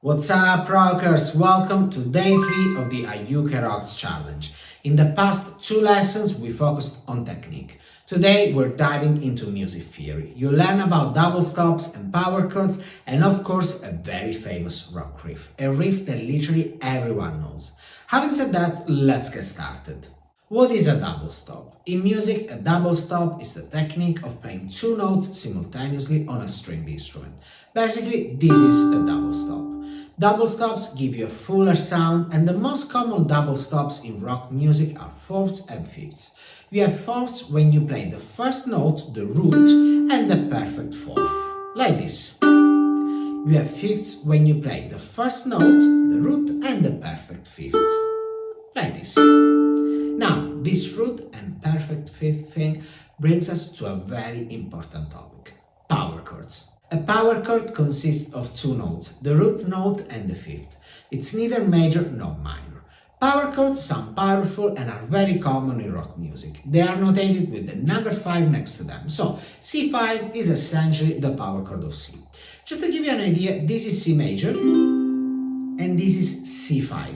What's up, rockers? Welcome to day 3 of the Ayuke Rocks Challenge. In the past 2 lessons, we focused on technique. Today, we're diving into music theory. You'll learn about double stops and power chords, and of course, a very famous rock riff. A riff that literally everyone knows. Having said that, let's get started. What is a double stop? In music, a double stop is the technique of playing 2 notes simultaneously on a stringed instrument. Basically, this is a double stop. Double stops give you a fuller sound, and the most common double stops in rock music are fourths and fifths. You have fourths when you play the first note, the root, and the perfect fourth, like this. You have fifths when you play the first note, the root, and the perfect fifth, like this. Now, this root and perfect fifth thing brings us to a very important topic: power chords. A power chord consists of 2 notes, the root note and the fifth. It's neither major nor minor. Power chords sound powerful and are very common in rock music. They are notated with the number 5 next to them, so C5 is essentially the power chord of C. Just to give you an idea, this is C major and this is C5.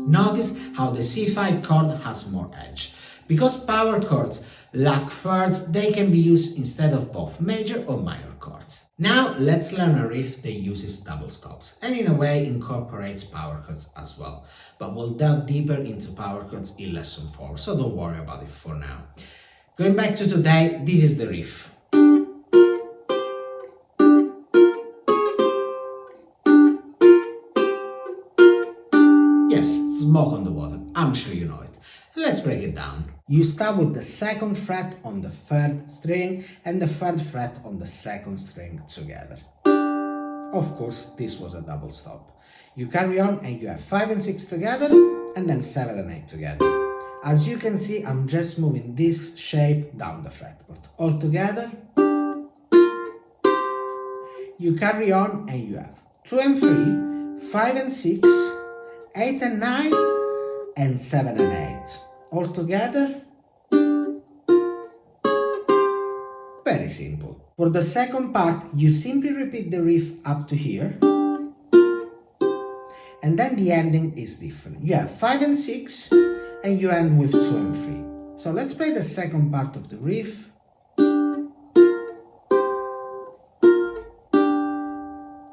Notice how the C5 chord has more edge. Because power chords lack thirds, they can be used instead of both major or minor chords. Now let's learn a riff that uses double stops and in a way incorporates power chords as well. But we'll delve deeper into power chords in lesson 4, so don't worry about it for now. Going back to today, this is the riff. Yes, Smoke on the Water, I'm sure you know it. Let's break it down. You start with the 2nd fret on the 3rd string and the 3rd fret on the 2nd string together. Of course, this was a double stop. You carry on and you have 5 and 6 together and then 7 and 8 together. As you can see, I'm just moving this shape down the fretboard. All together, you carry on and you have 2 and 3, 5 and 6, 8 and 9, and 7 and 8. All together, very simple. For the second part, you simply repeat the riff up to here, and then the ending is different. You have 5 and 6, and you end with 2 and 3. So let's play the second part of the riff.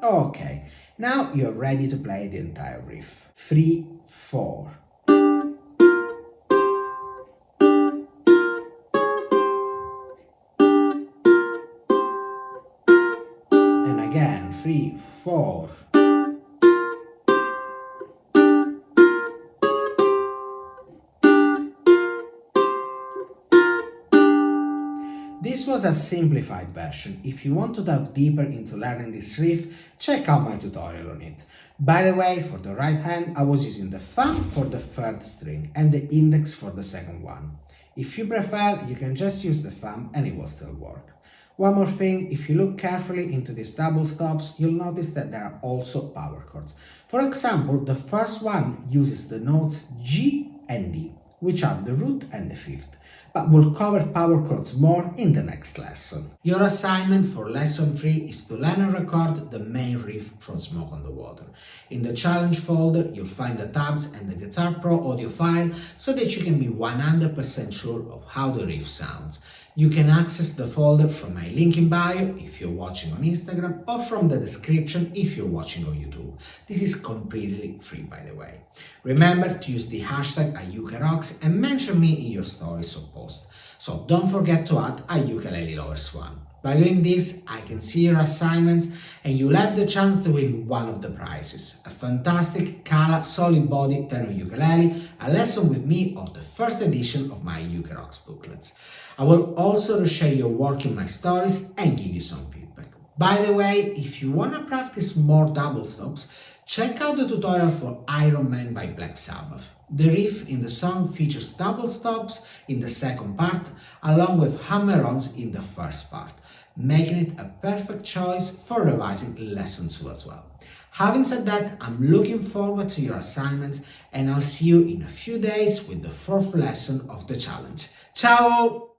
Okay, now you're ready to play the entire riff. 3, 4. Again, 3, 4. This was a simplified version. If you want to dive deeper into learning this riff, check out my tutorial on it. By the way, for the right hand, I was using the thumb for the 3rd string and the index for the 2nd one. If you prefer, you can just use the thumb and it will still work. One more thing, if you look carefully into these double stops, you'll notice that there are also power chords. For example, the first one uses the notes G and D, which are the root and the fifth, but we'll cover power chords more in the next lesson. Your assignment for lesson 3 is to learn and record the main riff from Smoke on the Water. In the challenge folder, you'll find the tabs and the Guitar Pro audio file so that you can be 100% sure of how the riff sounds. You can access the folder from my link in bio if you're watching on Instagram, or from the description if you're watching on YouTube. This is completely free, by the way. Remember to use the hashtag AyukeRocks and mention me in your stories or posts. So don't forget to add @UkuleleLovers1. By doing this, I can see your assignments and you'll have the chance to win one of the prizes: a fantastic Kala solid body tenor ukulele, a lesson with me, or the first edition of my Ayuke Rocks booklets. I will also share your work in my stories and give you some feedback. By the way, if you want to practice more double stops, check out the tutorial for Iron Man by Black Sabbath. The riff in the song features double stops in the 2nd part, along with hammer-ons in the 1st part, making it a perfect choice for revising lesson 2 as well. Having said that, I'm looking forward to your assignments, and I'll see you in a few days with the 4th lesson of the challenge. Ciao!